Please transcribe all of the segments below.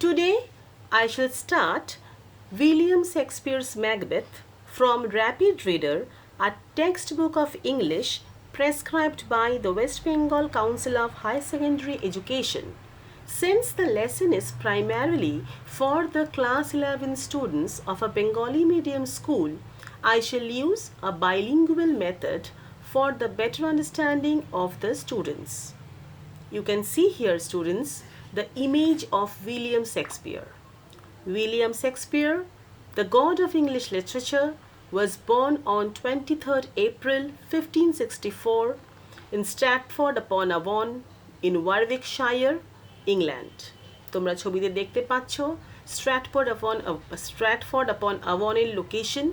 Today, I shall start William Shakespeare's Macbeth from Rapid Reader, a textbook of English prescribed by the West Bengal Council of High Secondary Education. Since the lesson is primarily for the class 11 students of a Bengali medium school, I shall use a bilingual method for the better understanding of the students. You can see here, students, the image of William Shakespeare. William Shakespeare, the god of English literature, was born on 23rd April 1564 in Stratford-upon-Avon in Warwickshire, England. তোমরা ছবিতে দেখতে পাচ্ছ Stratford-upon-Avon এর location.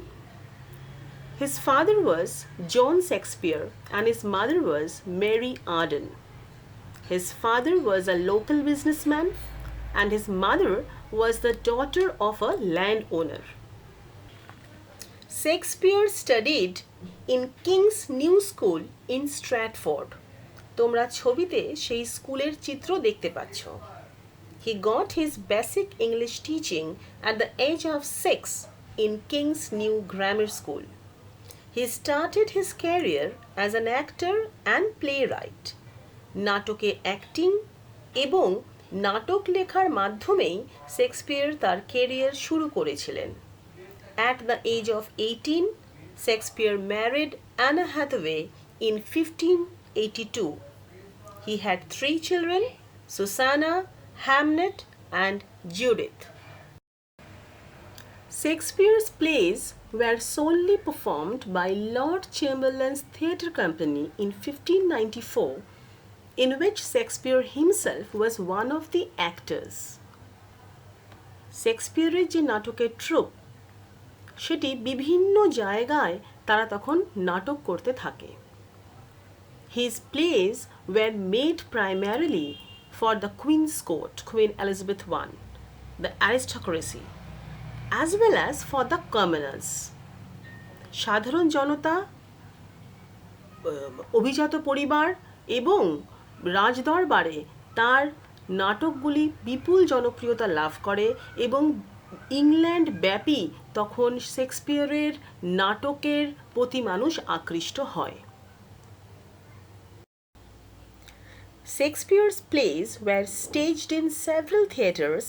His father was John Shakespeare and his mother was Mary Arden. His father was a local businessman and his mother was the daughter of a landowner. Shakespeare studied in King's New School in Stratford. তোমরা ছবিতে সেই স্কুলের চিত্র দেখতে পাচ্ছ। He got his basic English teaching at the age of 6 in King's New Grammar School. He started his career as an actor and playwright. নাটকে acting এবং নাটক লেখার মাধ্যমেই শেক্সপিয়ার তার ক্যারিয়ার শুরু করেছিলেন। At the age of 18, Shakespeare married Anna Hathaway in 1582. He had 3 children, Susanna, Hamnet, and Judith. Shakespeare's plays were solely performed by Lord Chamberlain's Theatre Company in 1594, in which Shakespeare himself was one of the actors. শেক্সপিয়ারের যে নাটকের troop সেটি বিভিন্ন জায়গায় তারা তখন নাটক করতে থাকে। His plays were made primarily for the Queen's Court, Queen Elizabeth I, the aristocracy, as well as for the commoners. সাধারণ জনতা, অভিজাত পরিবার এবং রাজদরবারে তার নাটকগুলি বিপুল জনপ্রিয়তা লাভ করে এবং ইংল্যান্ড ব্যাপী তখন শেক্সপিয়ারের নাটকের প্রতি মানুষ আকৃষ্ট হয়। Shakespeare's plays were staged in several theatres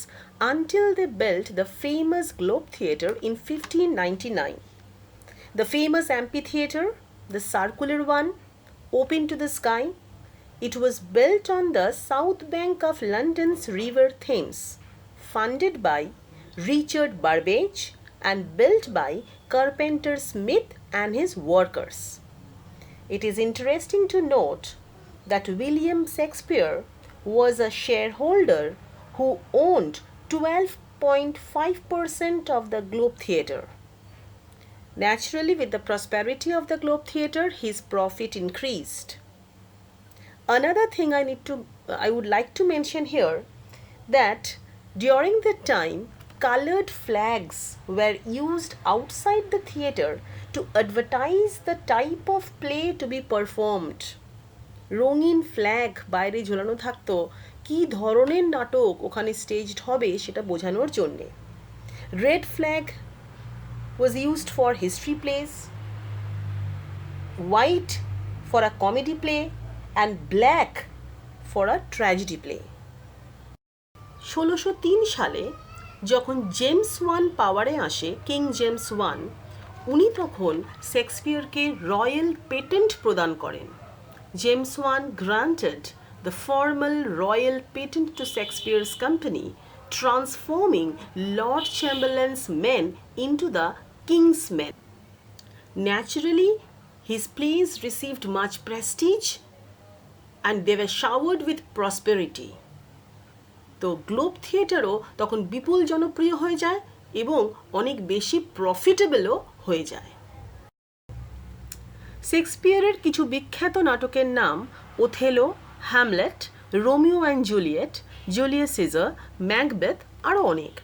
until they built the famous Globe Theatre in 1599. The famous amphitheatre, the circular one, open to the sky, it was built on the south bank of London's River Thames, funded by Richard Burbage and built by Carpenter Smith and his workers. It is interesting to note that William Shakespeare was a shareholder who owned 12.5% of the Globe Theatre. Naturally, with the prosperity of the Globe Theatre, his profit increased. Another thing I would like to mention here, that during the time, colored flags were used outside the theatre to advertise the type of play to be performed. রঙিন flag বাইরে ঝোলানো থাকতো কি ধরনের নাটক ওখানে staged হবে সেটা বোঝানোর জন্যে। Red flag was used for history plays, white for a comedy play, and black for a tragedy play. 1603 সালে যখন জেমস ওয়ান পাওয়ারে আসে, কিং জেমস ওয়ান, উনি তখন শেক্সপিয়ারকে রয়্যাল পেটেন্ট প্রদান করেন। James one granted the formal royal patent to Shakespeare's company, transforming Lord Chamberlain's men into the king's men. Naturally, his plays received much prestige and they were showered with prosperity. তো globe থিয়েটারও তখন বিপুল জনপ্রিয় হয়ে যায় এবং অনেক বেশি প্রফিটেবলও হয়ে যায়। শেক্সপিয়ারের কিছু বিখ্যাত নাটকের নাম Othello, Hamlet, Romeo and Juliet, Julius Caesar, Macbeth আরও অনেক।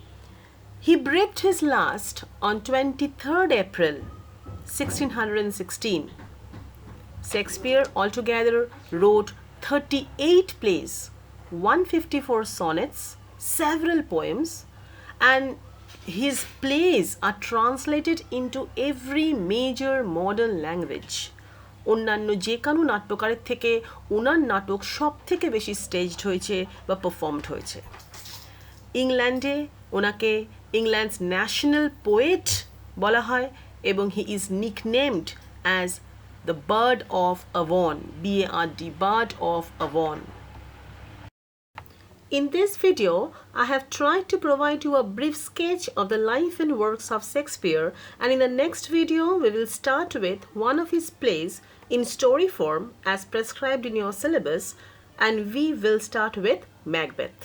He breathed his last on 23rd April 1616. Shakespeare altogether wrote 38 plays, 154 sonnets, several poems, and his plays are translated into every major modern language. অন্যান্য যে কোনো নাট্যকারের থেকে ওনার নাটক সব থেকে বেশি স্টেজড হয়েছে বা পারফর্মড হয়েছে। ইংল্যান্ডে ওনাকে ইংল্যান্ডস ন্যাশনাল পোয়েট বলা হয় এবং he is nicknamed as the bard of Avon, BARD, bard of Avon. In this video, I have tried to provide you a brief sketch of the life and works of Shakespeare, and in the next video, we will start with one of his plays in story form as prescribed in your syllabus, and we will start with Macbeth.